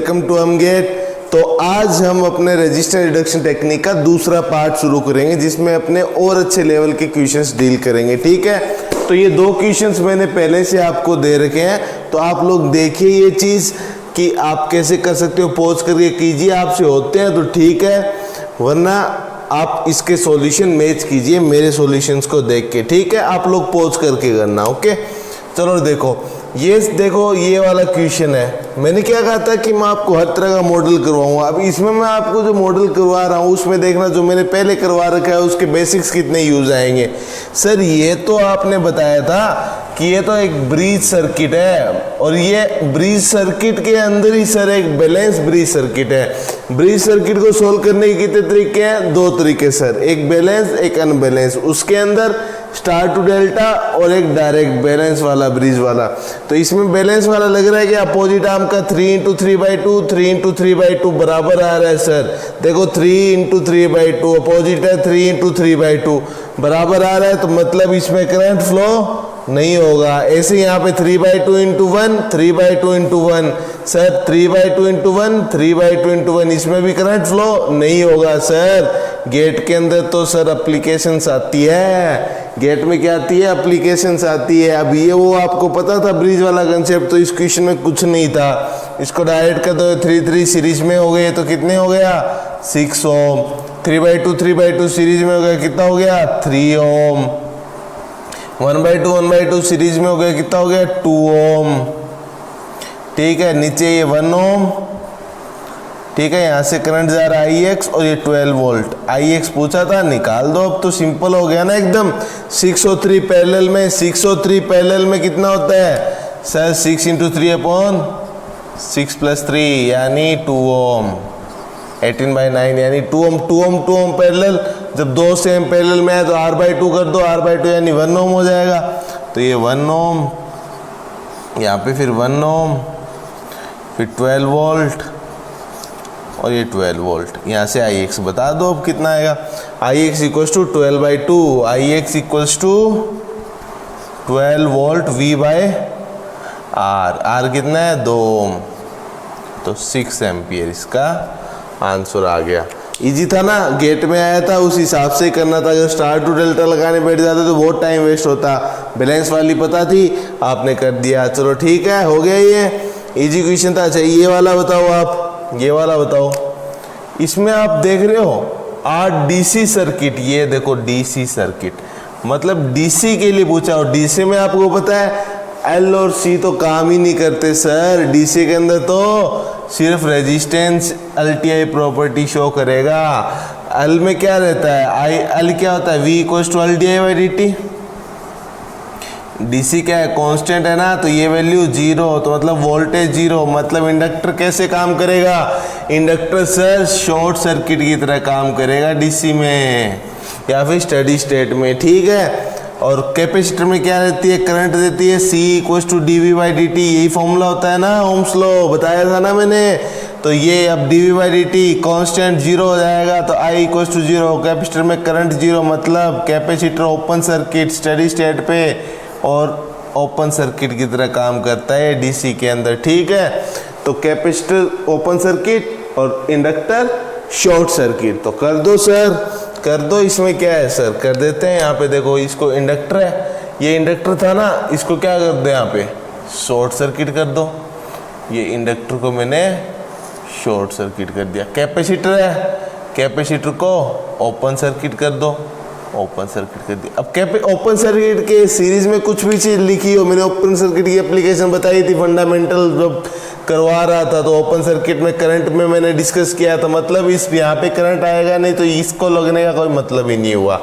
Welcome to हमगेट। तो आज हम अपने रजिस्टर रिडक्शन टेक्निक का दूसरा पार्ट शुरू करेंगे जिसमें अपने और अच्छे लेवल के क्वेश्चंस डील करेंगे। ठीक है, तो ये दो क्वेश्चंस मैंने पहले से आपको दे रखे हैं, तो आप लोग देखिए ये चीज़ कि आप कैसे कर सकते हो। पॉज करके कीजिए, आपसे होते हैं तो ठीक है, वरना आप इसके सॉल्यूशन मैच कीजिए मेरे सॉल्यूशंस को देख के। ठीक है, आप लोग पॉज करके करना। ओके, चलो देखो ये वाला क्वेश्चन है। मैंने क्या कहा था कि मैं आपको हर तरह का मॉडल करवाऊंगा। अब इसमें मैं आपको जो मॉडल करवा रहा हूँ उसमें देखना जो मैंने पहले करवा रखा है उसके बेसिक्स कितने यूज आएंगे। सर ये तो आपने बताया था कि ये तो एक ब्रिज सर्किट है, और ये ब्रिज सर्किट के अंदर ही सर एक बैलेंस ब्रिज सर्किट है। ब्रिज सर्किट को सोल्व करने के कितने तरीके हैं? दो तरीके सर, एक बैलेंस एक अनबैलेंस। उसके अंदर स्टार टू डेल्टा और एक डायरेक्ट बैलेंस वाला ब्रिज वाला। तो इसमें बैलेंस वाला लग रहा है कि अपोजिट आर्म का 3 × 3/2 3 × 3/2 बराबर आ रहा है सर। देखो 3 × 3/2 अपोजिट है, 3 × 3/2 बराबर आ रहा है, तो मतलब इसमें करंट फ्लो नहीं होगा। ऐसे यहाँ पे 3/2 × 1 3/2 × 1 सर, 3/2 × 1 3/2 × 1 इसमें भी करंट फ्लो नहीं होगा सर। गेट के अंदर तो सर एप्लीकेशंस आती है, गेट में क्या आती है? एप्लीकेशंस आती है। अब ये वो आपको पता था ब्रिज वाला कंसेप्ट, तो इस क्वेश्चन में कुछ नहीं था। इसको डायरेक्ट कर दो, 3 सीरीज में हो गए तो कितने हो गया? 6 ओम। 3/2 सीरीज में हो गया, कितना हो गया? 3 ओम। 1/2 सीरीज में हो गया, कितना हो गया? 2 ओम। ठीक है, नीचे ये 1 ओम। ठीक है, यहाँ से करंट जा रहा है IX और ये 12 वोल्ट। IX पूछा था, निकाल दो। अब तो सिंपल हो गया ना एकदम। 6 और 3 पैरेलल में, 6 और 3 पैरेलल में कितना होता है सर? 6 × 3/6 + 3 यानी 2 ओम। 18/9 यानी 2 ओम। 2 ओम पैरेलल, जब दो सेम पैरेलल में है तो R/2 कर दो, R/2 यानी 1 ओम हो जाएगा। तो ये 1 ओम, यहाँ पे फिर 1 ओम, फिर 12 वोल्ट और ये 12 वोल्ट। यहाँ से IX बता दो अब कितना आएगा। IX = 12/2, IX = 12 volt V/R। R कितना है? 2 ओम, तो 6 एम्पियर इसका आंसर आ गया। इजी था ना, गेट में आया था उस हिसाब से करना था। अगर स्टार टू डेल्टा लगाने बैठ जाते तो बहुत टाइम वेस्ट होता। बैलेंस वाली पता थी, आपने कर दिया। चलो ठीक है, हो गया, ये इजी क्वेश्चन था। अच्छा ये वाला बताओ, आप ये वाला बताओ। इसमें आप देख रहे हो DC सर्किट, ये देखो DC सर्किट, मतलब DC के लिए पूछा। और DC में आपको पता है L और C तो काम ही नहीं करते सर। DC के अंदर तो सिर्फ रेजिस्टेंस LTI प्रॉपर्टी शो करेगा। L में क्या रहता है? L क्या होता है? V = LDI/dt। DC क्या है? कांस्टेंट है ना, तो ये वैल्यू 0, तो मतलब वोल्टेज 0। मतलब इंडक्टर कैसे काम करेगा? इंडक्टर सर शॉर्ट सर्किट की तरह काम करेगा DC में या फिर स्टडी स्टेट में। ठीक है, और कैपेसिटर में क्या रहती है? करंट देती है। C = dV/dt, यही फॉर्मूला होता है ना, ओम्स लॉ बताया था ना मैंने। तो ये अब dV/dt कांस्टेंट 0 हो जाएगा, तो I = 0। कैपेसिटर में करंट 0, मतलब capacitor open circuit steady state पे और ओपन सर्किट की तरह काम करता है DC के अंदर। ठीक है, तो कैपेसिटर ओपन सर्किट और इंडक्टर शॉर्ट सर्किट। तो कर दो सर, कर दो। इसमें क्या है सर? कर देते हैं। यहाँ पे देखो, इसको इंडक्टर है, ये इंडक्टर था ना, इसको क्या कर दो? यहाँ पे शॉर्ट सर्किट कर दो। ये इंडक्टर को मैंने शॉर्ट सर्किट कर दिया। कैपेसिटर है, कैपेसिटर को ओपन सर्किट कर दो, ओपन सर्किट कर दिया। अब ओपन सर्किट के सीरीज में कुछ भी चीज़ लिखी हो, मैंने ओपन सर्किट की एप्लीकेशन बताई थी फंडामेंटल जब करवा रहा था, तो ओपन सर्किट में करंट में मैंने डिस्कस किया था। मतलब इस यहाँ पे करंट आएगा नहीं, तो इसको लगने का कोई मतलब ही नहीं हुआ।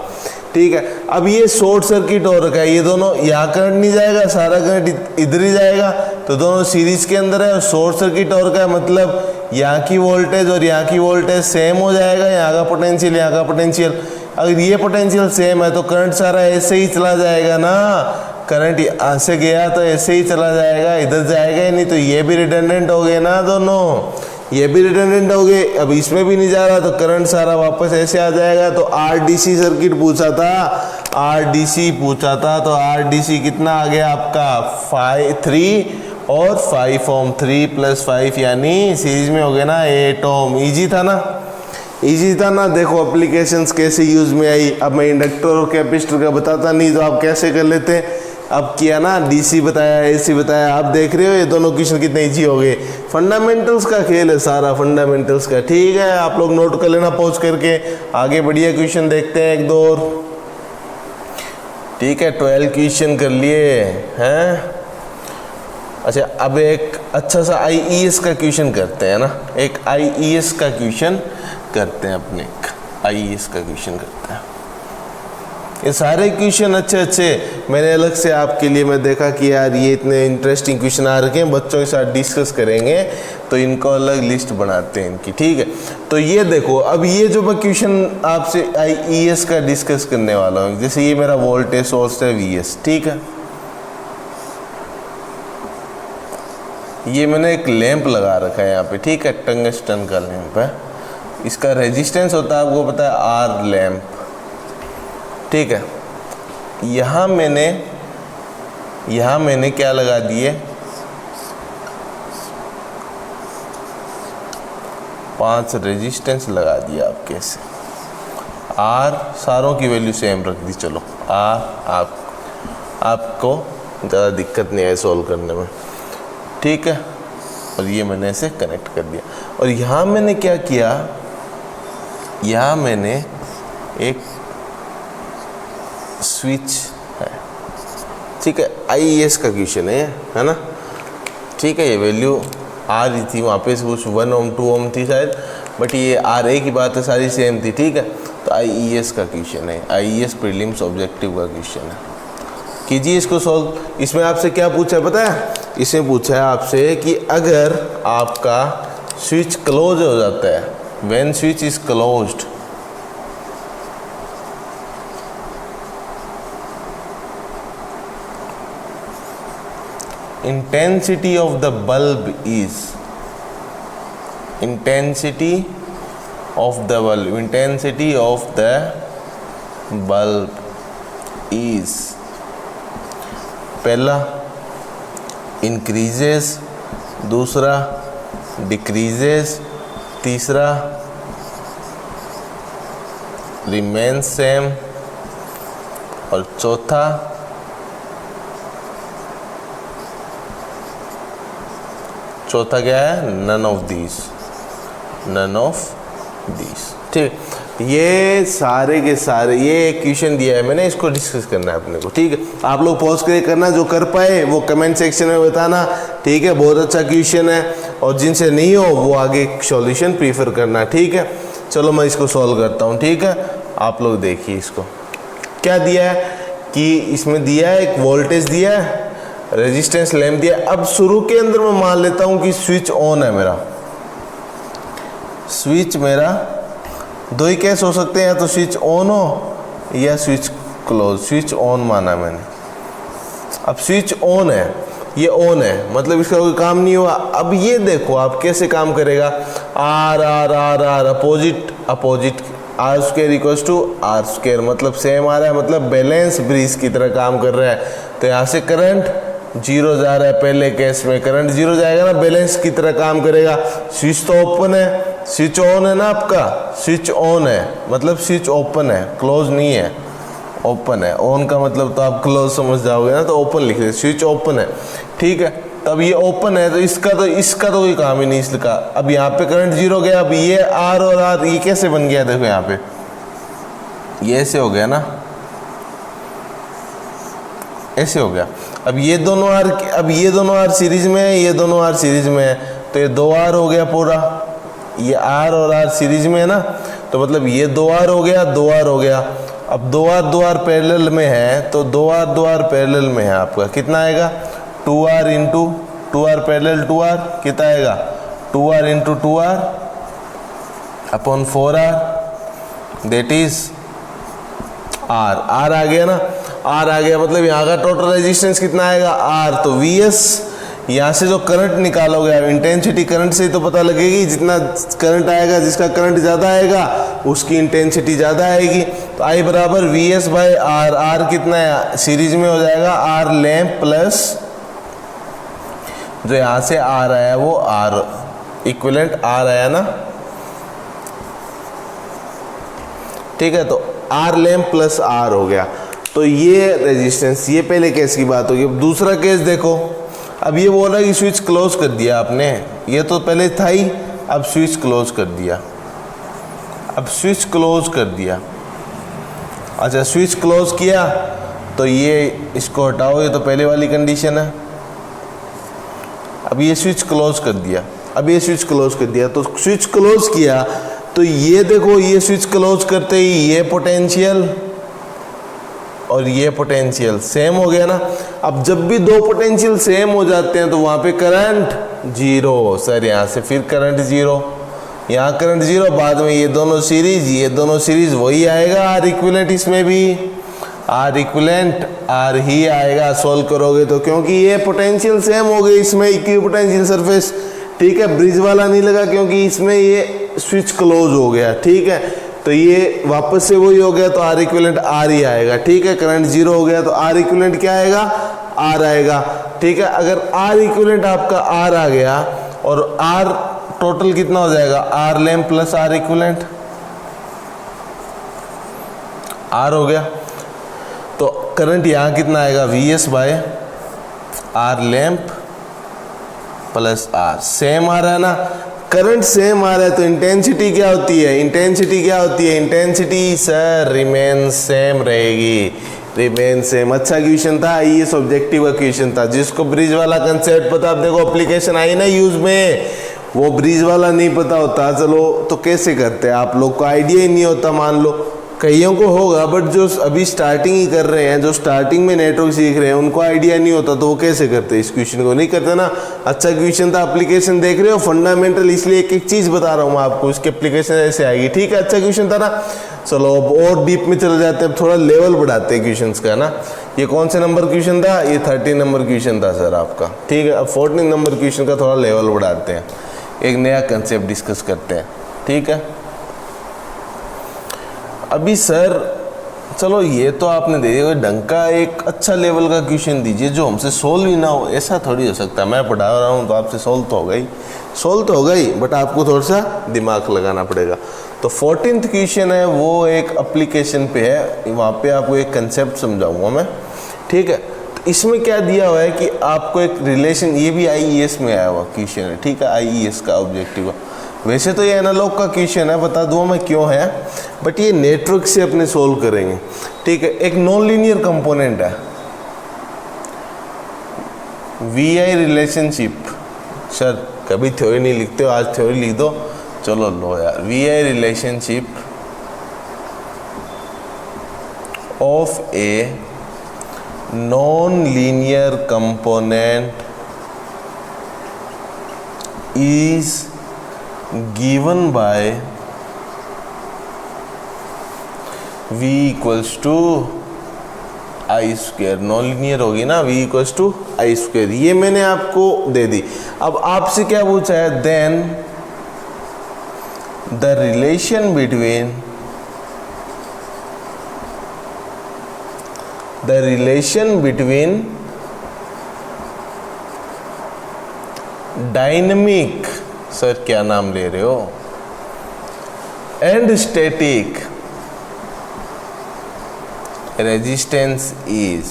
ठीक है, अब ये शॉर्ट सर्किट हो रखा है, ये दोनों, यहाँ करंट नहीं जाएगा, सारा करंट इधर ही जाएगा, तो दोनों सीरीज के अंदर है। शॉर्ट सर्किट हो रखा है, मतलब यहाँ की वोल्टेज और यहाँ की वोल्टेज सेम हो जाएगा, यहाँ का पोटेंशियल यहाँ का पोटेंशियल। अगर ये पोटेंशियल सेम है तो करंट सारा ऐसे ही चला जाएगा ना। करंट यहाँ से गया तो ऐसे ही चला जाएगा, इधर जाएगा ही नहीं। तो ये भी रिडंडेंट हो गए ना दोनों, ये भी रिडंडेंट हो गए। अब इसमें भी नहीं जा रहा तो करंट सारा वापस ऐसे आ जाएगा। तो RDC सर्किट पूछा था, RDC पूछा था, तो RDC कितना आ गया आपका? 3 और 5 ओम 3 + 5 यानी सीरीज में हो गया ना 8 ओम। इजी था ना, इजी था ना। देखो एप्लीकेशंस कैसे यूज में आई। अब मैं इंडक्टर और कैपेसिटर का बताता नहीं तो आप कैसे कर लेते। अब किया ना, डीसी बताया, एसी बताया। आप देख रहे हो ये दोनों क्वेश्चन कितने इजी हो गए। फंडामेंटल्स का खेल है सारा, फंडामेंटल्स का। ठीक है, आप लोग नोट कर लेना पॉज करके। आगे बढ़िया क्वेश्चन देखते हैं एक दो और। ठीक है, 12 क्वेश्चन कर लिए हैं। अच्छा, अब एक अच्छा सा आईईएस का क्वेश्चन करते हैं ना। एक आईईएस का क्वेश्चन करते हैं अपने, आईईएस का क्वेश्चन करते हैं। ये सारे क्वेश्चन अच्छे अच्छे मैंने अलग से आपके लिए मैं देखा कि यार ये इतने इंटरेस्टिंग क्वेश्चन आ रखे हैं, बच्चों के साथ डिस्कस करेंगे तो इनको अलग लिस्ट बनाते हैं इनकी। ठीक है, तो ये देखो, अब ये जो मैं क्वेश्चन आपसे आईईएस का डिस्कस करने वाला हूँ, जैसे ये मेरा वोल्टेज सोर्स है वीएस। ठीक है, ये मैंने एक लैंप लगा रखा है यहाँ पे। ठीक है, टंगस्टन का लैंप है। इसका रेजिस्टेंस होता है आपको पता है आर लैंप। ठीक है, यहाँ मैंने क्या लगा दिए, 5 रेजिस्टेंस लगा दिया आपके से। आर सारों की वैल्यू सेम रख दी। चलो आर आपको ज़्यादा दिक्कत नहीं है सॉल्व करने में। ठीक है, और ये मैंने ऐसे कनेक्ट कर दिया। और यहाँ मैंने क्या किया, यहाँ मैंने एक स्विच है। ठीक है, आईईएस का क्वेश्चन है ना। ठीक है, ये वैल्यू आ रही थी वहाँ पे कुछ 1 ओम 2 ओम थी शायद, बट ये आर ए की बात है, सारी सेम थी। ठीक है, तो आईईएस का क्वेश्चन है, आईईएस प्रीलिम्स ऑब्जेक्टिव का क्वेश्चन है। कीजिए इसको सॉल्व। इसमें आपसे क्या पूछा है पता है? इसमें पूछा है आपसे कि अगर आपका स्विच क्लोज हो जाता है, when switch is closed, intensity of the bulb is, intensity of the bulb is, पहला increases, दूसरा decreases, तीसरा remains same, और चौथा क्या है? None of these. ठीक, ये सारे के सारे, ये एक क्वेश्चन दिया है मैंने, इसको डिस्कस करना है अपने को। ठीक है, आप लोग पॉज करके करना, जो कर पाए वो कमेंट सेक्शन में बताना। ठीक है, बहुत अच्छा क्वेश्चन है, और जिनसे नहीं हो वो आगे सॉल्यूशन प्रीफर करना। ठीक है, चलो मैं इसको सॉल्व करता हूँ। ठीक है, आप लोग देखिए इसको क्या दिया है कि इसमें दिया है एक वोल्टेज दिया है, रेजिस्टेंस लैंप दिया। अब शुरू के अंदर मैं मान लेता हूं कि स्विच ऑन है मेरा। स्विच मेरा दो ही केस हो सकते हैं, या तो स्विच ऑन हो या स्विच क्लोज। स्विच ऑन माना मैंने। अब स्विच ऑन है, ये ऑन है, मतलब इसका कोई काम नहीं हुआ। अब ये देखो आप कैसे काम करेगा। R R R R opposite R square equals to R square, मतलब सेम आ रहा है, मतलब बैलेंस ब्रिज की तरह काम कर रहा है। तो यहाँ से करंट 0 जा रहा है, पहले केस में करंट 0 जाएगा ना, बैलेंस की तरह काम करेगा। स्विच तो ओपन है, स्विच ऑन है ना आपका, स्विच ऑन है मतलब स्विच ओपन है, क्लोज नहीं है, ओपन है। ऑन का मतलब तो आप क्लोज समझ जाओगे ना, तो ओपन लिख रहे, स्विच ओपन है। ठीक है, तब ये ओपन है तो इसका तो कोई काम ही नहीं इसका। अब यहाँ पे करंट 0 गया। अब ये आर और आर ये कैसे बन गया, देखो यहाँ पे ये ऐसे हो गया ना, ऐसे हो गया। अब ये दोनों आर सीरीज में है, ये दोनों आर सीरीज में है, तो ये 2 आर हो गया पूरा। ये आर और आर सीरीज में है ना, तो मतलब ये 2 आर हो गया, 2 आर हो गया। अब 2 आर पैरेलल में है, तो 2 आर पैरेलल में है आपका, कितना आएगा? 2r into 2r parallel 2r कितना आएगा? 2r into 2r upon 4r, that is r आ गया ना, r आ गया। मतलब यहाँ का टोटल रेजिस्टेंस कितना आएगा? r। तो vs, यहाँ से जो करंट निकालोगे आप, इंटेंसिटी करंट से ही तो पता लगेगी। जितना करंट आएगा, जिसका करंट ज़्यादा आएगा उसकी इंटेंसिटी ज़्यादा आएगी। तो I बराबर vs बाई r। r कितना है? सीरीज में हो जाएगा r लैंप प्लस जो यहाँ से आर आया वो आर इक्विवेलेंट आर आया ना, ठीक है। तो आर लैम्प प्लस आर हो गया। तो ये रेजिस्टेंस, ये पहले केस की बात होगी। अब दूसरा केस देखो, अब ये बोला कि स्विच क्लोज कर दिया आपने, ये तो पहले था ही, अब स्विच क्लोज कर दिया, अब स्विच क्लोज कर दिया। अच्छा स्विच क्लोज किया तो ये इसको हटाओ, ये तो पहले वाली कंडीशन है। अब ये स्विच क्लोज कर दिया, अब ये स्विच क्लोज कर दिया, तो स्विच क्लोज किया तो ये देखो, ये स्विच क्लोज करते ही ये पोटेंशियल और ये पोटेंशियल सेम हो गया ना। अब जब भी दो पोटेंशियल सेम हो जाते हैं तो वहां पे करंट जीरो। सर यहाँ से फिर करंट जीरो, यहाँ करंट जीरो, बाद में ये दोनों सीरीज, ये दोनों सीरीज वही आएगा आर इक्विवेलेंट, इसमें भी आर इक्विवेलेंट आर ही आएगा सोल्व करोगे तो, क्योंकि ये पोटेंशियल सेम हो गई, इसमें इक्वी पोटेंशियल सरफेस, ठीक है। ब्रिज वाला नहीं लगा क्योंकि इसमें ये स्विच क्लोज हो गया, ठीक है। तो ये वापस से वही हो गया, तो आर इक्विवेलेंट आर ही आएगा, ठीक है। करंट जीरो हो गया तो आर इक्विवेलेंट क्या आएगा, आर आएगा, ठीक है। अगर आर इक्विवेलेंट आपका आर आ गया और आर टोटल कितना हो जाएगा, R lamp plus R equivalent, R हो गया। तो करंट यहाँ कितना आएगा, V S by R lamp plus R, same आ रहा है ना। करंट सेम आ रहा है तो इंटेंसिटी क्या होती है, इंटेंसिटी क्या होती है, इंटेंसिटी सर रिमेन सेम रहेगी, रिमेन सेम। अच्छा क्वेश्चन था, ये ऑब्जेक्टिव का क्वेश्चन था। जिसको ब्रिज वाला कंसेप्ट पता, आप देखो एप्लीकेशन आई ना यूज में, वो ब्रिज वाला नहीं पता होता, चलो तो कैसे करते हैं, आप लोग को आइडिया ही नहीं होता, मान लो कईयों को होगा, बट जो अभी स्टार्टिंग ही कर रहे हैं, जो स्टार्टिंग में नेटवर्क सीख रहे हैं, उनको आइडिया नहीं होता, तो वो कैसे करते, इस क्वेश्चन को नहीं करते ना। अच्छा क्वेश्चन था, एप्लीकेशन देख रहे हो फंडामेंटल, इसलिए एक एक चीज़ बता रहा हूँ मैं आपको, इसकी एप्लीकेशन ऐसे आएगी, ठीक है। अच्छा क्वेश्चन था ना। चलो अब और डीप में चले जाते हैं, थोड़ा लेवल बढ़ाते हैं क्वेश्चन का ना। ये कौन से नंबर क्वेश्चन था, ये 13 नंबर क्वेश्चन था सर आपका, ठीक है। अब 14 नंबर क्वेश्चन का थोड़ा लेवल बढ़ाते हैं, एक नया कंसेप्ट डिस्कस करते हैं, ठीक है। अभी सर चलो ये तो आपने दे दिया, ढंग का एक अच्छा लेवल का क्वेश्चन दीजिए जो हमसे सोल्व ही ना हो, ऐसा थोड़ी हो सकता है। मैं पढ़ा रहा हूँ तो आपसे सोल्व तो हो गई, सोल्व तो हो गई, बट आपको थोड़ा सा दिमाग लगाना पड़ेगा। तो 14th क्वेश्चन है वो एक एप्लीकेशन पे है, वहाँ पे आपको एक कंसेप्ट समझाऊंगा मैं, ठीक है। तो इसमें क्या दिया हुआ है कि आपको एक रिलेशन, ये भी IES में आया हुआ क्वेश्चन है, ठीक है, IES का ऑब्जेक्टिव। वैसे तो ये एनालॉग का क्वेश्चन है, बता दूँ मैं क्यों है, बट ये नेटवर्क से अपने सोल्व करेंगे, ठीक है। एक नॉन लीनियर कंपोनेंट है VI रिलेशनशिप, सर कभी थ्योरी नहीं लिखते हो, आज थ्योरी लिख दो, चलो लो यार। VI relationship of a non linear component is given by v equals to I square, non linear होगी ना, v equals to I square, ये मैंने आपको दे दी। अब आपसे क्या पूछा है, then the relation between dynamic, sir क्या नाम ले रहे हो, and static resistance is,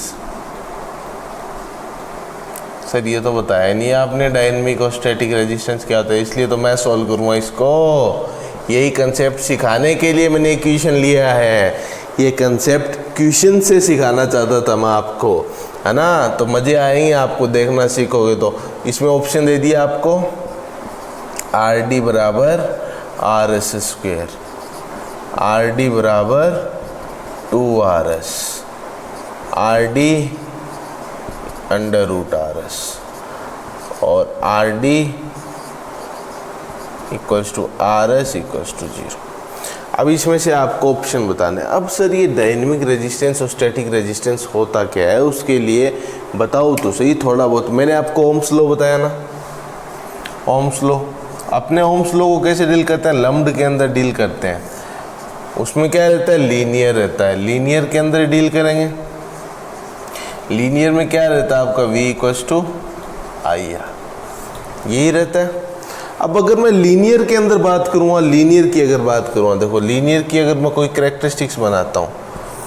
sir ये तो बताया नहीं आपने डायनेमिक और स्टैटिक रेजिस्टेंस क्या होता है, इसलिए तो मैं सॉल्व करूँगा इसको। यही कंसेप्ट सिखाने के लिए मैंने क्वेश्चन लिया है, ये कंसेप्ट क्वेश्चन से सिखाना चाहता था मैं आपको, है ना। तो मज़े आएंगे आपको, देखना सीखोगे तो। इसमें ऑप्शन दे दिया आपको, RD बराबर RS स्क्वेयर, RD बराबर 2RS, RD under root RS और RD equals to RS equals to 0। अब इसमें से आपको ऑप्शन बताने। अब सर ये डायनेमिक रेजिस्टेंस और स्टैटिक रेजिस्टेंस होता क्या है, उसके लिए बताओ तो सही थोड़ा बहुत। मैंने आपको ओम्स लॉ बताया ना, ओम्स लॉ, अपने ओम्स लॉ को कैसे डील करते हैं, लम्प्ड के अंदर डील करते हैं। उसमें क्या रहता है, लीनियर रहता है, लीनियर के अंदर डील करेंगे। लीनियर में क्या रहता है आपका, V इक्वल्स टू I। यही रहता है। अब अगर मैं लीनियर के अंदर बात करूँगा, लीनियर की अगर बात करूँगा, देखो लीनियर की अगर मैं कोई कैरेक्टरिस्टिक्स बनाता हूँ,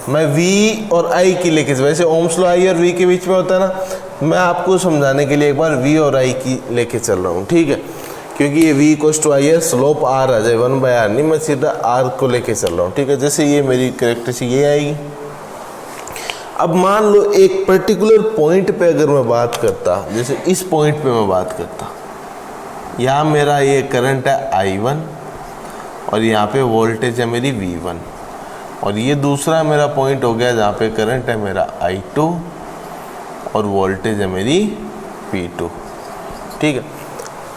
मैं v और i की लेके, वैसे ओम्स लॉ i और v के बीच में होता है ना, मैं आपको समझाने के लिए एक बार v और i की लेके चल रहा हूँ, ठीक है, क्योंकि ये v इक्वल्स टू आई है, स्लोप r आ जाए 1/r नहीं, मैं सीधा r को लेके चल रहा हूँ, ठीक है। जैसे ये मेरी कैरेक्टरिस्टिक ये आएगी। अब मान लो एक पर्टिकुलर पॉइंट पे अगर मैं बात करता, जैसे इस पॉइंट पे मैं बात करता, यहाँ मेरा ये करंट है I1 और यहाँ पे वोल्टेज है मेरी V1, और ये दूसरा मेरा पॉइंट हो गया जहाँ पे करंट है मेरा I2 और वोल्टेज है मेरी P2, ठीक है।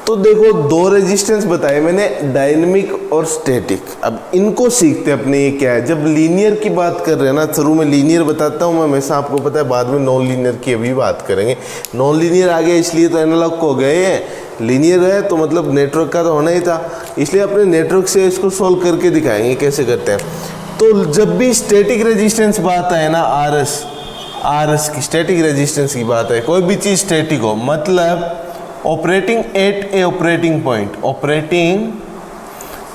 तो देखो दो रेजिस्टेंस बताए मैंने, डायनेमिक और स्टैटिक। अब इनको सीखते अपने ये क्या है। जब लीनियर की बात कर रहे हैं ना, शुरू में लीनियर बताता हूँ मैं हमेशा, आपको पता है, बाद में नॉन लीनियर की अभी बात करेंगे। नॉन लीनियर आ गया इसलिए तो एनालॉग को गए हैं, लीनियर है तो मतलब नेटवर्क का तो होना ही था, इसलिए अपने नेटवर्क से इसको सॉल्व करके दिखाएंगे कैसे करते हैं। तो जब भी स्टैटिक रेजिस्टेंस बात आए ना, आरएस की स्टैटिक रेजिस्टेंस की बात है, कोई भी चीज़ स्टैटिक हो, मतलब operating at a operating point, operating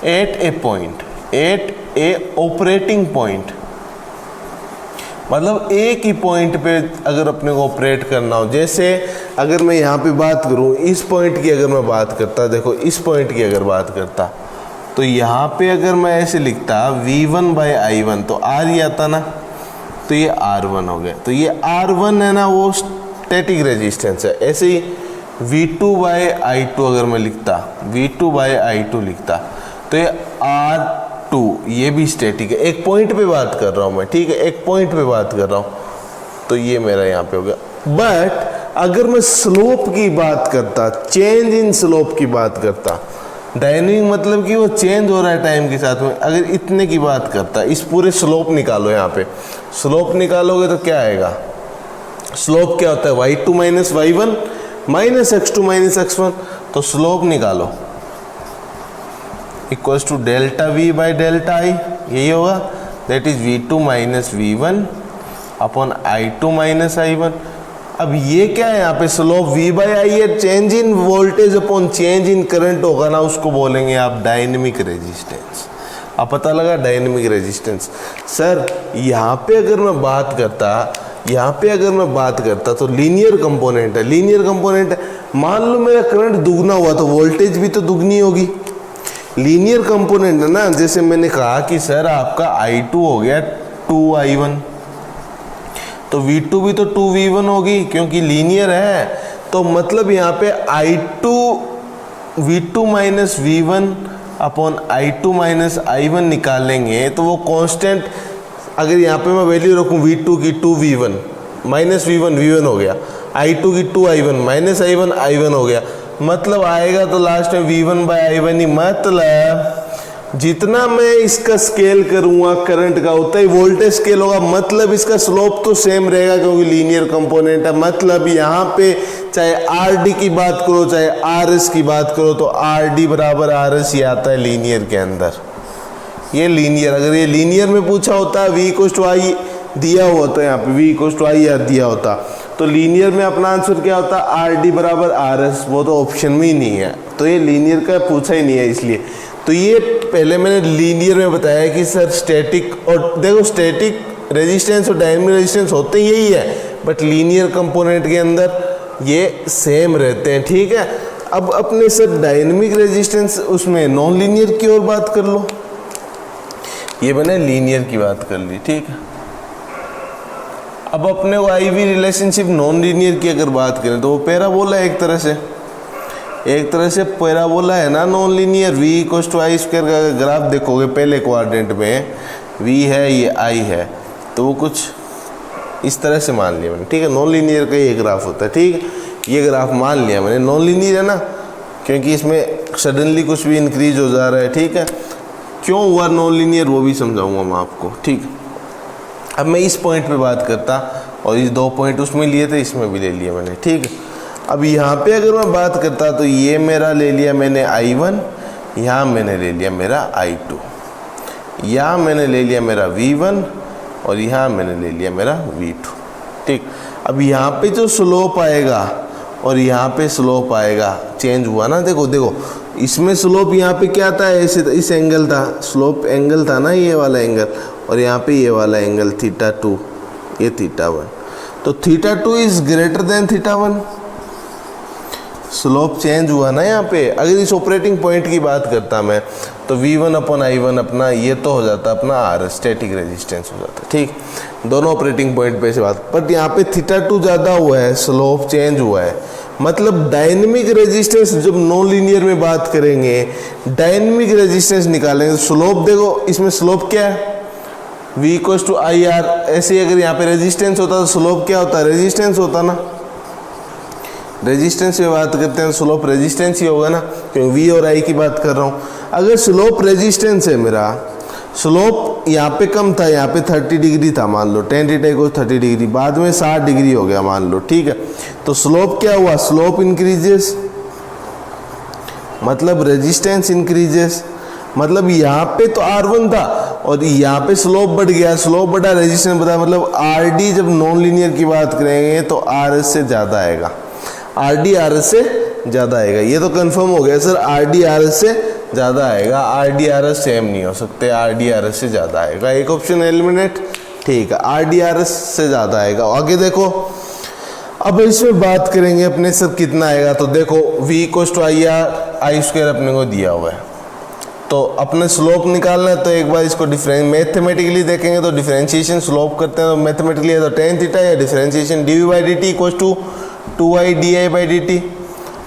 at a point, at a operating point, मतलब एक ही पॉइंट पे अगर अपने को ऑपरेट करना हो। जैसे अगर मैं यहाँ पे बात करूँ, इस पॉइंट की अगर मैं बात करता, देखो इस पॉइंट की अगर बात करता, तो यहाँ पे अगर मैं ऐसे लिखता V1/I1 तो R ही आता ना, तो ये R1 हो गया। तो ये R1 है ना, वो स्टैटिक रेजिस्टेंस है। ऐसे ही V2/I2 अगर मैं लिखता, V2/I2 लिखता, तो ये R2, ये भी स्टैटिक है। एक पॉइंट पे बात कर रहा हूँ मैं, ठीक है, एक पॉइंट पे बात कर रहा हूँ, तो ये मेरा यहाँ पे हो गया। बट अगर मैं स्लोप की बात करता, चेंज इन स्लोप की बात करता, डायनेमिक मतलब कि वो चेंज हो रहा है टाइम के साथ में, अगर इतने की बात करता, इस पूरे स्लोप निकालो, यहाँ पे स्लोप निकालोगे तो क्या आएगा, स्लोप क्या होता है, y2 minus y1 minus x2 minus x1, तो स्लोप निकालो equals to delta v by delta i, यही होगा, that is v2 minus v1 upon i2 minus i1। अब ये क्या है, यहाँ पे स्लोप v बाई आई है, change in voltage upon change in current होगा ना, उसको बोलेंगे आप डायनेमिक रेजिस्टेंस। अब पता लगा डायनेमिक रेजिस्टेंस। सर यहाँ पे अगर मैं बात करता, यहाँ पे अगर मैं बात करता तो लीनियर कंपोनेंट है, लीनियर कंपोनेंट है, मान लो मेरा करंट दुगना हुआ तो वोल्टेज भी तो दुगनी होगी, लीनियर कंपोनेंट है ना। जैसे मैंने कहा कि सर आपका I2 हो गया 2I1, तो V2 भी तो 2V1 होगी क्योंकि लीनियर है, तो मतलब यहाँ पे I2 V2 minus V1 upon I2 minus I1 निकालेंगे तो वो कांस्टेंट, अगर यहाँ पे मैं वैल्यू रखूँ V2 की 2V1 माइनस V1 हो गया, I2 की 2I1 माइनस I1 हो गया, मतलब आएगा तो लास्ट में V1/I1 ही। मतलब जितना मैं इसका स्केल करूँगा करंट का उतना ही वोल्टेज स्केल होगा, मतलब इसका स्लोप तो सेम रहेगा क्योंकि लीनियर कंपोनेंट है। मतलब यहाँ पे चाहे RD की बात करो चाहे RS की बात करो तो RD बराबर RS ही आता है लीनियर के अंदर। ये लीनियर, अगर ये लीनियर में पूछा होता V इक्वल्स टू I दिया हुआ होता है, यहाँ पे V इक्वल्स टू I दिया होता, तो लीनियर में अपना आंसर क्या होता, RD बराबर RS, वो तो ऑप्शन में ही नहीं है, तो ये लीनियर का पूछा ही नहीं है इसलिए। तो ये पहले मैंने लीनियर में बताया कि सर स्टैटिक, और देखो स्टैटिक रेजिस्टेंस और डायनेमिक रेजिस्टेंस होते यही है, बट लीनियर कंपोनेंट के अंदर ये सेम रहते हैं, ठीक है। अब अपने सर डायनेमिक रेजिस्टेंस उसमें नॉन लीनियर की ओर बात कर लो, ये मैंने लीनियर की बात कर ली, ठीक है। अब अपने को IV रिलेशनशिप नॉन लीनियर की अगर बात करें तो वो पैराबोला है, एक तरह से पैराबोला है ना non linear. V equals to I square का ग्राफ देखोगे पहले क्वाड्रेंट में V है, ये I है, तो वो कुछ इस तरह से मान लिया मैंने, ठीक है। नॉन लीनियर का ये ग्राफ होता है, ठीक है, ये ग्राफ मान लिया मैंने नॉन लीनियर है ना, क्योंकि इसमें सडनली कुछ भी इंक्रीज हो जा रहा है, ठीक है। क्यों हुआ नॉन लीनियर वो भी समझाऊंगा मैं आपको, ठीक है। अब मैं इस पॉइंट पे बात करता और ये 2 पॉइंट उसमें लिए थे, इसमें भी ले लिया मैंने, ठीक है। अब यहाँ पे अगर मैं बात करता तो ये मेरा ले लिया मैंने I1, यहाँ मैंने ले लिया मेरा I2, यहाँ मैंने ले लिया मेरा V1 और यहाँ मैंने ले लिया मेरा V2, ठीक। अब यहाँ पे जो स्लोप आएगा और यहाँ पे स्लोप आएगा, चेंज हुआ ना। देखो देखो इसमें स्लोप यहाँ पे क्या था, ऐसे इस एंगल था, स्लोप एंगल था ना ये वाला एंगल, और यहाँ पे ये वाला एंगल θ2, ये θ1। तो θ2 is greater than θ1, slope change हुआ ना यहाँ पे। अगर इस ऑपरेटिंग पॉइंट की बात करता मैं तो V1/I1 अपना ये तो हो जाता अपना R, स्टैटिक रेजिस्टेंस हो जाता, ठीक। दोनों ऑपरेटिंग पॉइंट पे से बात, बट यहाँ पे θ2 ज़्यादा हुआ है, स्लोप चेंज हुआ है। मतलब डायनेमिक रेजिस्टेंस जब नॉन लीनियर में बात करेंगे, डायनेमिक रेजिस्टेंस निकालेंगे, स्लोप देखो इसमें स्लोप क्या है, V=IR। ऐसे अगर यहाँ पे रेजिस्टेंस होता तो स्लोप क्या होता, रेजिस्टेंस होता ना। रेजिस्टेंस में बात करते हैं स्लोप रेजिस्टेंस ही होगा ना, क्योंकि V और I की बात कर रहा हूँ। अगर स्लोप रेजिस्टेंस है मेरा, स्लोप यहाँ पे कम था, यहाँ पे 30 डिग्री था मान लो, tan θ 30 डिग्री, बाद में 60 डिग्री हो गया मान लो, ठीक है। तो स्लोप क्या हुआ, स्लोप इंक्रीजेस, मतलब रेजिस्टेंस इंक्रीजेस। मतलब यहाँ पे तो R1 था और यहाँ पे स्लोप बढ़ गया, स्लोप बढ़ा रेजिस्टेंस बढ़ा, मतलब RD जब नॉन लीनियर की बात करेंगे तो RS से ज़्यादा आएगा, RD RS से ज़्यादा आएगा। ये तो कंफर्म हो गया सर, RD RS से ज़्यादा आएगा, RD RS सेम नहीं हो सकते, RD RS से ज़्यादा आएगा। एक ऑप्शन एलिमिनेट, ठीक है, RD RS से ज़्यादा आएगा। आगे देखो, अब इसमें बात करेंगे अपने सर कितना आएगा। तो देखो V=IR, I² अपने को दिया हुआ है, तो अपने स्लोप निकालना है। तो एक बार इसको मैथमेटिकली देखेंगे तो डिफरेंशिएशन स्लोप करते हैं तो मैथमेटिकली है तो tan θ, या डिफरेंशिएशन dV/dt = 2I dI/dt।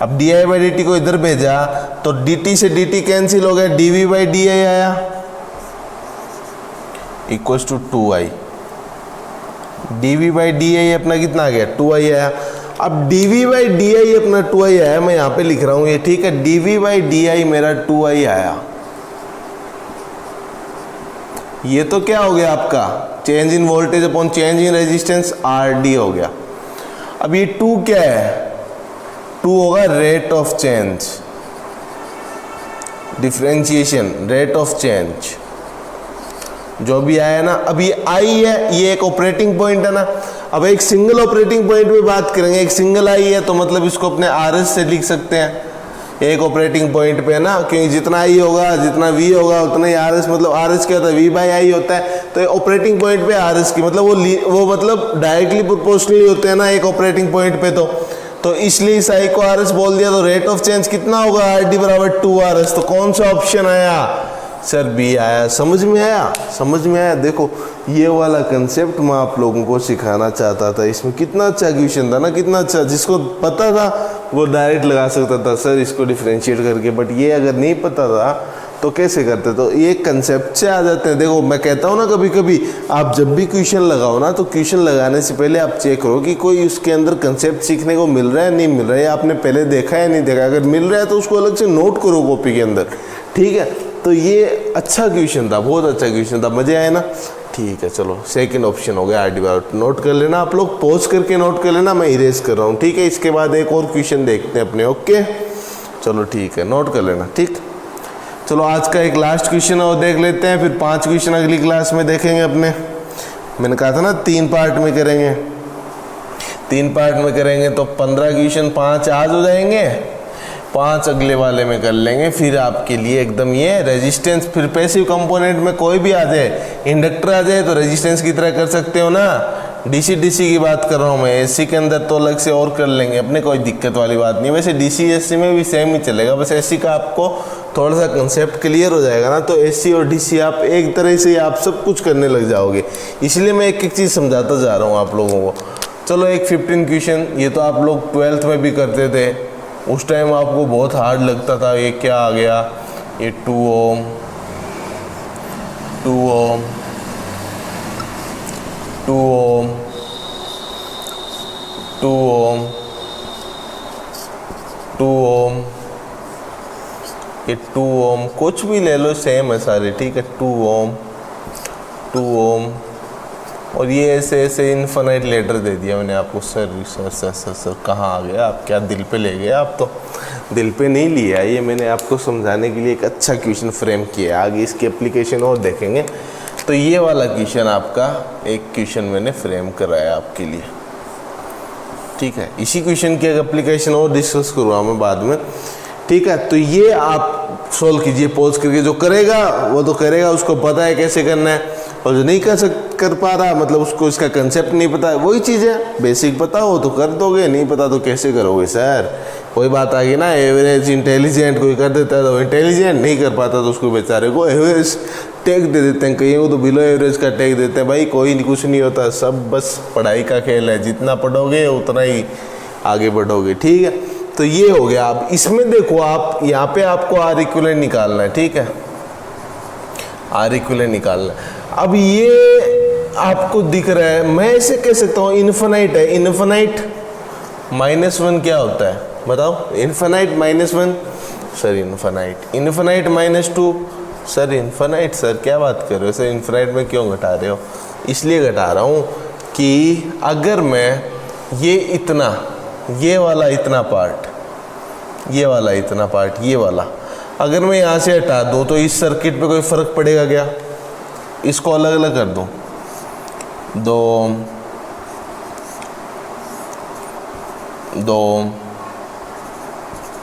अब dI/dt को इधर भेजा तो dt से dt कैंसिल हो गया, dV/di आया = 2I, dV/di अपना कितना आ गया, 2I आया। अब dV/di अपना 2I आया, मैं यहाँ पे लिख रहा हूँ ये, ठीक है। dV/di मेरा 2I आया, ये तो क्या हो गया आपका, change in voltage upon change in resistance, RD हो गया। अब ये 2 क्या है, 2 होगा rate of change, differentiation rate of change जो भी आया ना। अब ये I है, ये एक ऑपरेटिंग पॉइंट है ना। अब एक सिंगल ऑपरेटिंग पॉइंट पे बात करेंगे, एक सिंगल I है तो मतलब इसको अपने RS से लिख सकते हैं, एक ऑपरेटिंग पॉइंट पे ना, क्योंकि जितना I होगा जितना V होगा उतना ही RS, मतलब RS क्या होता है, V/I होता है। तो ऑपरेटिंग पॉइंट पे RS की मतलब वो मतलब डायरेक्टली प्रोपोर्शनली होते हैं ना एक ऑपरेटिंग पॉइंट पे। तो इसलिए इस I को RS बोल दिया। तो रेट ऑफ चेंज कितना होगा, RD = 2RS। तो कौन सा ऑप्शन आया सर, B आया। समझ में आया, समझ में आया। देखो ये वाला कंसेप्ट मैं आप लोगों को सिखाना चाहता था। इसमें कितना अच्छा क्वेश्चन था ना, कितना अच्छा, जिसको पता था वो डायरेक्ट लगा सकता था सर इसको डिफरेंशिएट करके, बट ये अगर नहीं पता था तो कैसे करते। तो ये कंसेप्ट से आ जाते हैं। देखो मैं कहता हूँ ना, कभी कभी आप जब भी क्वेश्चन लगाओ ना तो क्वेश्चन लगाने से पहले आप चेक करो कि कोई उसके अंदर कंसेप्ट सीखने को मिल रहा है नहीं मिल रहा है, आपने पहले देखा है नहीं देखा। अगर मिल रहा है तो उसको अलग से नोट करो कॉपी के अंदर, ठीक है। तो ये अच्छा क्वेश्चन था, बहुत अच्छा क्वेश्चन था, मजे आए ना। ठीक है, चलो सेकंड ऑप्शन हो गया RD। नोट कर लेना आप लोग, पॉज करके नोट कर लेना, मैं इरेज कर रहा हूँ, ठीक है। इसके बाद एक और क्वेश्चन देखते हैं अपने, ओके चलो ठीक है, नोट कर लेना, ठीक। चलो आज का एक लास्ट क्वेश्चन है वो देख लेते हैं, फिर 5 क्वेश्चन अगली क्लास में देखेंगे अपने। मैंने कहा था ना 3 पार्ट में करेंगे, 3 पार्ट में करेंगे तो 15 क्वेश्चन 5 आज हो जाएंगे, 5 अगले वाले में कर लेंगे। फिर आपके लिए एकदम ये रेजिस्टेंस, फिर पैसिव कंपोनेंट में कोई भी आ जाए, इंडक्टर आ जाए तो रेजिस्टेंस की तरह कर सकते हो ना। डीसी की बात कर रहा हूँ मैं, एसी के अंदर तो अलग से और कर लेंगे अपने, कोई दिक्कत वाली बात नहीं। वैसे डीसी एसी में भी सेम ही चलेगा, बस एसी का आपको थोड़ा सा कंसेप्ट क्लियर हो जाएगा ना, तो एसी और डीसी आप एक तरह से आप सब कुछ करने लग जाओगे। इसलिए मैं एक एक चीज़ समझाता जा रहा हूँ आप लोगों को। चलो एक 15 क्वेश्चन, ये तो आप लोग 12th में भी करते थे, उस टाइम आपको बहुत हार्ड लगता था। ये क्या आ गया, ये 2 ओम 2 ओम 2 ओम 2 ओम 2 ओम, ये 2 ओम, कुछ भी ले लो सेम है सारे, ठीक है। 2 ओम 2 ओम, और ये ऐसे ऐसे इनफाइनाइट लेटर दे दिया मैंने आपको। सर कहाँ आ गया आप, क्या दिल पे ले गए आप? तो दिल पे नहीं लिया, ये मैंने आपको समझाने के लिए एक अच्छा क्वेश्चन फ्रेम किया। आगे इसकी एप्लीकेशन और देखेंगे। तो ये वाला क्वेश्चन आपका एक क्वेश्चन मैंने फ्रेम कराया आपके लिए। ठीक है, इसी क्वेश्चन की एक एप्लीकेशन और डिस्कस करूँगा मैं बाद में। ठीक है, तो ये आप सोल्व कीजिए पॉज करके। जो करेगा वो तो करेगा, उसको पता है कैसे करना है, और जो नहीं कर पा रहा, मतलब उसको इसका कंसेप्ट नहीं पता है, वही चीज़ है, बेसिक पता हो तो कर दोगे, नहीं पता तो कैसे करोगे सर। कोई बात आ गई ना, एवरेज इंटेलिजेंट कोई कर देता है तो इंटेलिजेंट, नहीं कर पाता तो उसको बेचारे को एवरेज टैग दे देते हैं, कईयों को तो बिलो एवरेज का टैग देते हैं। भाई कोई नहीं, कुछ नहीं होता, सब बस पढ़ाई का खेल है, जितना पढ़ोगे उतना ही आगे बढ़ोगे। ठीक है, तो ये हो गया। अब इसमें देखो, आप यहाँ पे आपको आर इक्विवेलेंट निकालना है। ठीक है, आर इक्विवेलेंट निकालना है। अब ये आपको दिख रहा है, मैं इसे कह सकता हूँ इन्फिनाइट है। इन्फिनाइट -1 क्या होता है बताओ? Infinite -1 sir, infinite -2 sir, infinite sir क्या बात कर रहे हो सर, इन्फिनाइट में क्यों घटा रहे हो? इसलिए घटा रहा हूँ कि अगर मैं ये इतना, ये वाला इतना पार्ट, ये वाला इतना पार्ट, ये वाला अगर मैं यहाँ से हटा दूँ तो इस सर्किट पे कोई फ़र्क पड़ेगा क्या? इसको अलग अलग कर दूँ,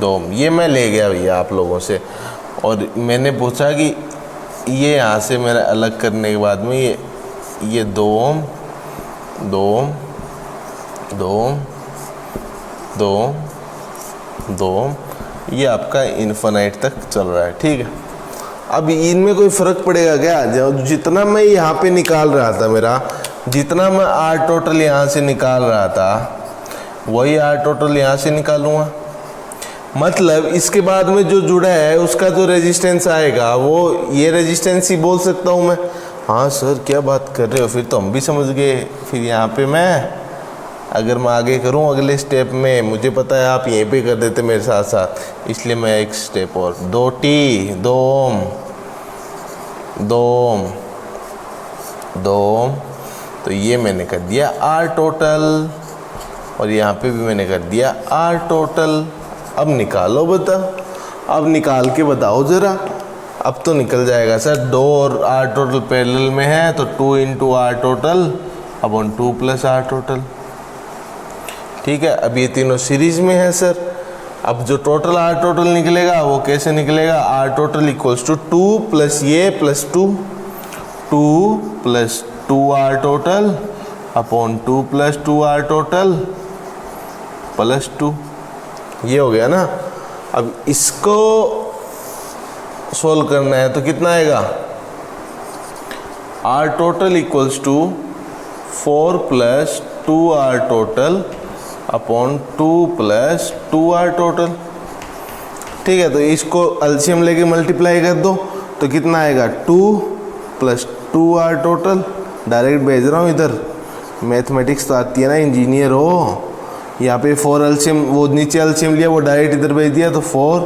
दो ये मैं ले गया भैया आप लोगों से, और मैंने पूछा कि ये यहाँ से मेरा अलग करने के बाद में ये 2 ये आपका इन्फिनाइट तक चल रहा है। ठीक है, अब इनमें कोई फ़र्क पड़ेगा क्या? जब जितना मैं यहाँ पे निकाल रहा था, मेरा जितना मैं आर टोटल यहाँ से निकाल रहा था, वही आर टोटल यहाँ से निकालूंगा। मतलब इसके बाद में जो जुड़ा है उसका जो रेजिस्टेंस आएगा वो ये रेजिस्टेंस ही बोल सकता हूँ मैं। हाँ सर क्या बात कर रहे हो, फिर तो हम भी समझ गए। फिर यहाँ पे मैं अगर मैं आगे करूँ अगले स्टेप में, मुझे पता है आप यहीं पे कर देते मेरे साथ साथ, इसलिए मैं एक स्टेप और 2T 2 ओम, तो ये मैंने कर दिया आर टोटल, और यहाँ पे भी मैंने कर दिया आर टोटल। अब निकालो बता, अब निकाल के बताओ ज़रा। अब तो निकल जाएगा सर, 2 और आर टोटल पैरेलल में है तो 2 × R total upon 2 + R total. ठीक है, अब ये तीनों सीरीज में है सर। अब जो टोटल आर टोटल निकलेगा वो कैसे निकलेगा? आर टोटल इक्वल्स टू 2 + ये + 2 + 2 R total upon 2 + 2 R total + 2। ये हो गया ना। अब इसको सोल्व करना है तो कितना आएगा? R total equals to 4 + 2 R total upon 2 + 2 R total. ठीक है, तो इसको एलसीएम लेके मल्टीप्लाई कर दो तो कितना आएगा? 2 + 2 आर टोटल। डायरेक्ट भेज रहा हूँ इधर, मैथमेटिक्स तो आती है ना, इंजीनियर हो। यहाँ पे 4 एलसीएम, वो नीचे एलसीएम लिया, वो डायरेक्ट इधर भेज दिया, तो 4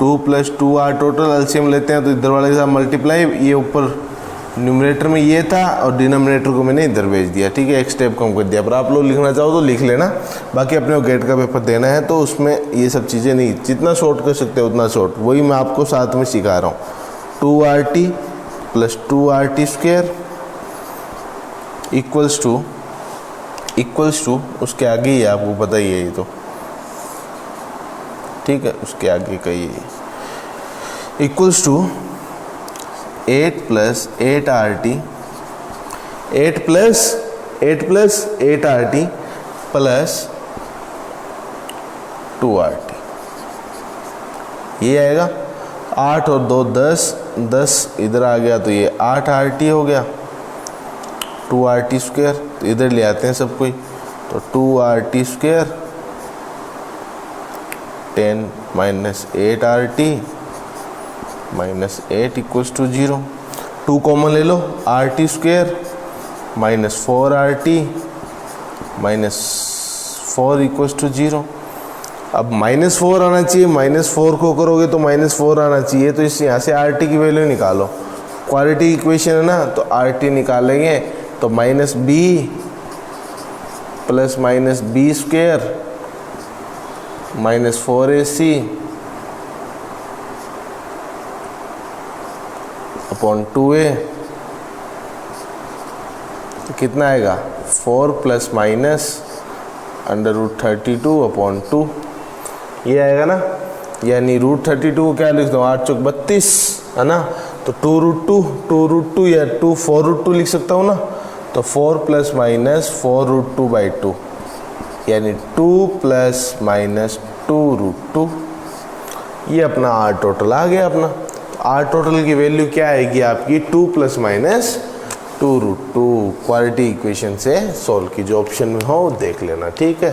2 + 2 आर टोटल एलसीएम लेते हैं तो इधर वाले के साथ मल्टीप्लाई, ये ऊपर न्यूमरेटर में ये था और डिनोमिनेटर को मैंने इधर भेज दिया। ठीक है, एक स्टेप कम कर दिया। पर आप लोग लिखना चाहो तो लिख लेना, बाकी अपने को गेट का पेपर देना है तो उसमें ये सब चीज़ें नहीं, जितना शॉर्ट कर सकते हो उतना शॉर्ट, वही मैं आपको साथ में सिखा रहा हूँ। 2RT + 2RT² इक्वल्स टू उसके आगे ही आपको पता ही है ये तो। ठीक है, उसके आगे का ये equals to 8 + 8RT 8 + 8RT + 2RT। ये आएगा 8 और 2 10 इधर आ गया तो ये 8RT हो गया। 2RT² तो इधर ले आते हैं सब कोई, तो 2RT² 10 - 8RT - 8 = 0। 2 कॉमन ले लो, RT² - 4RT - 4 = 0। अब -4 आना चाहिए, -4 को करोगे तो -4 आना चाहिए, तो इस यहाँ से RT की वैल्यू निकालो। क्वालिटी इक्वेशन है ना, तो RT निकालेंगे तो -B + -B² -4AC upon 2A, तो कितना आएगा? 4 + √32/2 ये आएगा ना, यानी √32 को क्या लिख दो 8 चौक 32 है ना, तो 2√2 या 4√2 लिख सकता हूँ ना, तो 4 ± 4√2/2 यानी 2 ± 2√2, ये अपना R टोटल आ गया अपना। R टोटल की वैल्यू क्या आएगी आपकी 2 ± 2√2। क्वालिटी इक्वेशन से सॉल्व की, जो ऑप्शन में हो देख लेना, ठीक है,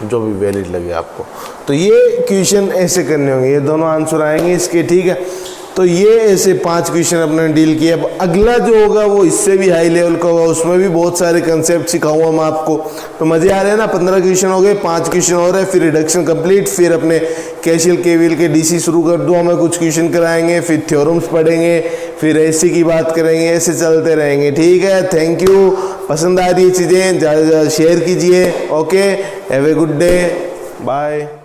जो भी वैलिड लगे आपको। तो ये क्वेश्चन ऐसे करने होंगे, ये दोनों आंसर आएंगे इसके, ठीक है। तो ये ऐसे 5 क्वेश्चन अपने डील किए। अब अगला जो होगा वो इससे भी हाई लेवल का होगा, उसमें भी बहुत सारे कंसेप्ट सिखाऊंगा मैं आपको। तो मजे आ रहे हैं ना, 15 क्वेश्चन हो गए, 5 क्वेश्चन हो रहे हैं, फिर रिडक्शन कंप्लीट, फिर अपने कैशियल केवीएल के डीसी शुरू कर दूँ, हमें कुछ क्वेश्चन कराएंगे, फिर थ्योरम्स पढ़ेंगे, फिर एसी की बात करेंगे, ऐसे चलते रहेंगे, ठीक है। थैंक यू, पसंद आ रही है चीज़ें ज़्यादा ज़्यादा शेयर कीजिए। Okay, have a good day, bye.